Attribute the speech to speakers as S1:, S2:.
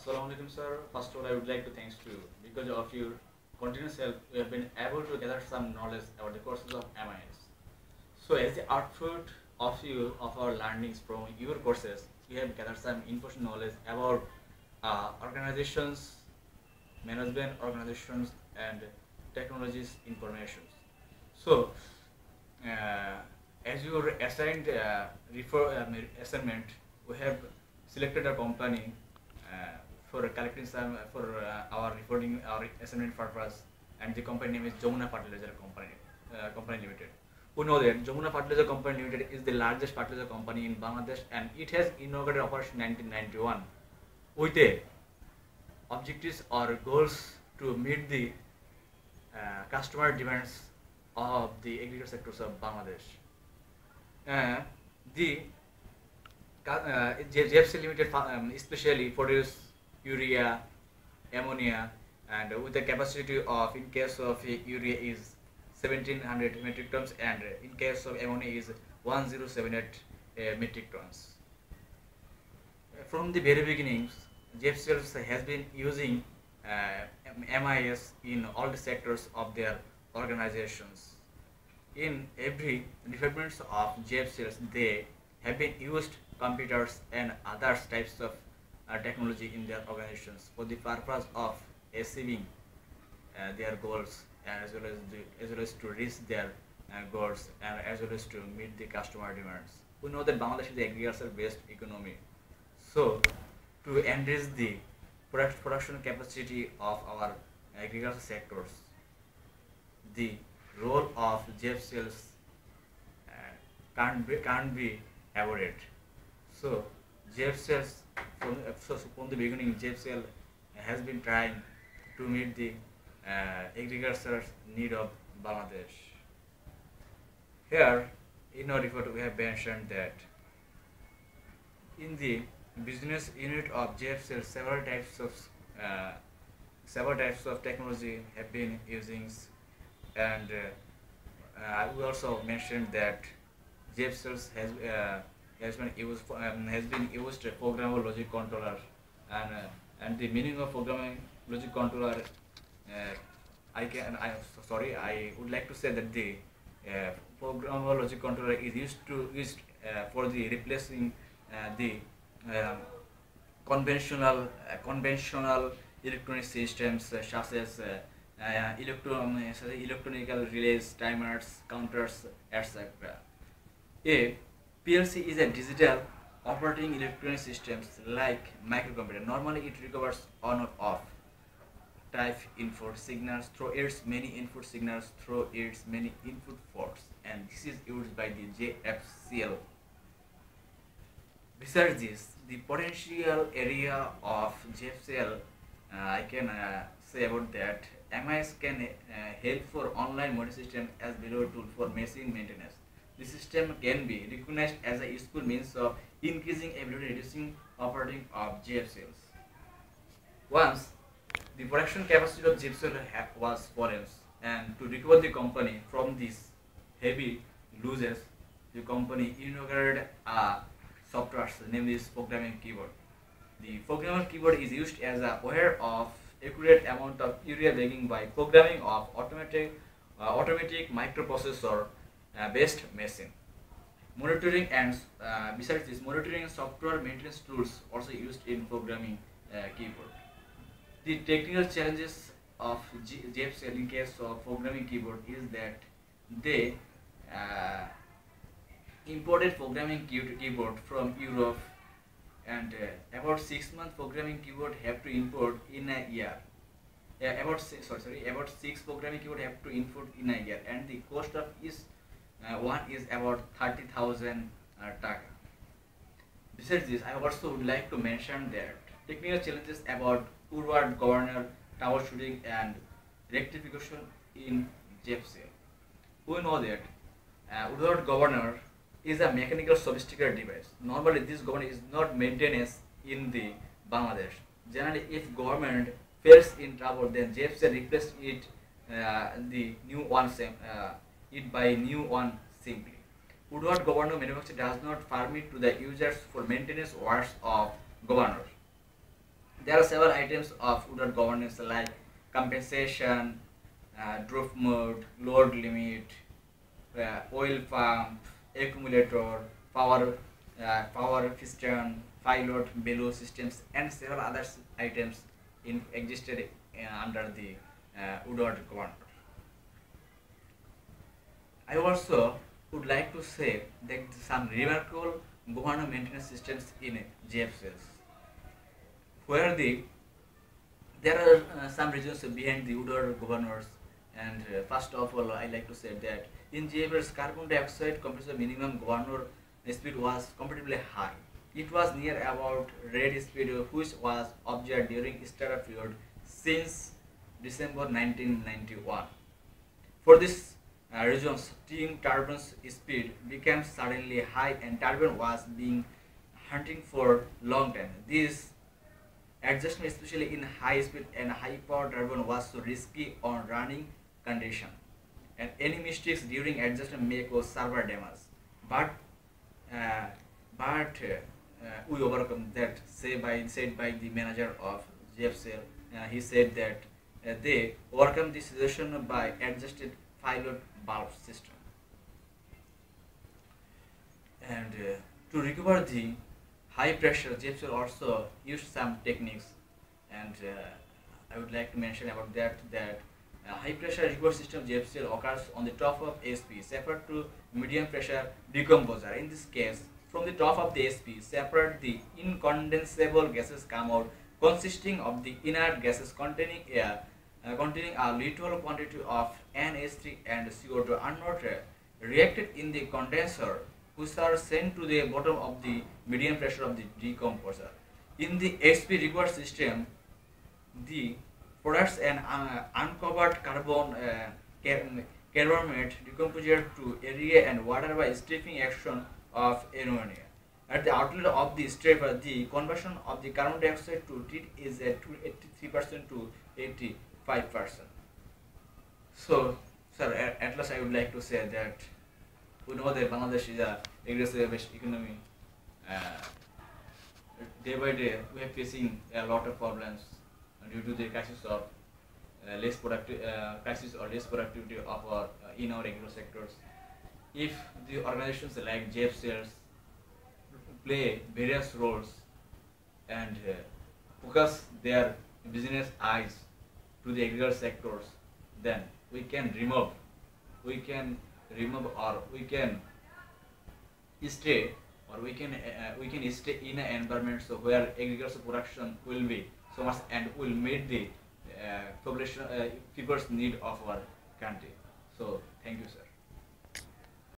S1: Assalamualaikum sir. First of all, I would like to thanks to you because of your continuous help. We have been able to gather some knowledge about the courses of MIS. So, as the output of our learnings from your courses, we have gathered some information knowledge about organizations, management organizations, and technologies information. So, uh, as your assigned assignment, we have selected a company uh, for collecting some for our reporting our assignment purpose, and the company name is Jamuna Fertilizer Company Limited. We know that Jamuna Fertilizer Company Limited is the largest fertilizer company in Bangladesh, and it has inaugurated operation 1991 with a objectives or goals to meet the customer demands of the agriculture sectors of Bangladesh. The JFC Limited especially produce urea, ammonia, and with a capacity of, in case of urea is 1700 metric tons, and in case of ammonia is 1078 metric tons. From the very beginnings, JFCL has been using MIS in all the sectors of their organizations. In every departments of JFCLs, they have been used computers and other types of technology in their organizations for the purpose of achieving their goals, and as well as to reach their goals, and as well as to meet the customer demands. We know that Bangladesh is the agriculture-based economy, so to enrich the production capacity of our agriculture sectors, the role of JFCLs can't be avoided. So JFCLs from the beginning, JFCL has been trying to meet the agriculture need of Bangladesh. Here in our report we have mentioned that in the business unit of JFCL several types of technology have been using, and we also mentioned that JFCL has been used programmable logic controller, and the meaning of programming logic controller, I would like to say that the programmable logic controller is used for the replacing the uh, conventional electronic systems such as electronical relays, timers, counters, etc. A PLC is a digital operating electronic systems like microcomputer. Normally, it recovers on or off type input signals through its many input signals through its many input ports, and this is used by the JFCL. Besides this, the potential area of JFCL, I can say about that. MIS can help for online model system as below tool for machine maintenance. The system can be recognized as a useful means of increasing ability reducing operating of JFCLs. Once the production capacity of JFCL was fallen, and to recover the company from these heavy losses, the company inaugurated a software named is programming keyboard. The programming keyboard is used as a aware of accurate amount of urea bagging by programming of automatic microprocessor based machine. Monitoring and besides this, monitoring software maintenance tools also used in programming keyboard. The technical challenges of JFCL in case of programming keyboard is that they imported programming keyboard from Europe, and about 6 month programming keyboard have to import in a year. About six programming keyboard have to import in a year, and the cost of each one is about 30,000 taka. Besides this, I also would like to mention that technical challenges about forward governor, troubleshooting, and rectification in JFCL. We know that without governor is a mechanical sophisticated device. Normally, this governor is not maintained in the Bangladesh. Generally, if government fails in trouble, then JFCL replaces it the new one it by new one simply. Woodward governor manufacturer does not permit to the users for maintenance works of governor. There are several items of udder governance like compensation, drop mode, load limit, oil pump, accumulator, power piston, pilot, bellow systems, and several other items in existed under the udder governance. I also would like to say that some remarkable governor maintenance systems in JFCs, where there are some reasons behind the odor governors. And first of all, I like to say that in JFL's carbon dioxide compressor minimum governor speed was comparatively high. It was near about rate speed which was observed during startup period since December 1991. For this reason, steam turbine's speed became suddenly high and turbine was being hunting for long time. This adjustment, especially in high speed and high power turbine, was so risky on running condition, and any mistakes during adjustment may cause server damage. But uh, we overcome that. Said by the manager of JFCL. He said that they overcome this situation by adjusted pilot valve system. And to recover the high pressure, JFCL also used some techniques, and I would like to mention about that high pressure recovery system JFCL occurs on the top of SP separate to medium pressure decomposer. In this case, from the top of the SP separate the incondensable gases come out, consisting of the inert gases containing air containing a little quantity of NH3 and CO2 are not reacted in the condenser, which are sent to the bottom of the medium pressure of the decomposer. In the SP recovery system, the products and uncovered carbonate decomposed to air and water by stripping action of ammonia. At the outlet of the stripper, the conversion of the carbon dioxide to heat is at 83% to 85%. So, sir, at last I would like to say that we know that Bangladesh is a aggressive economy. Uh, Day by day, we are facing a lot of problems due to the crisis of crisis or less productivity of our in our agro sectors. If the organizations like JFCLs play various roles and focus their business eyes to the agricultural sectors, then we can remove or we can stay we can stay in an environment so where agricultural production will be so much and will meet the population people's need of our country. So thank you, sir.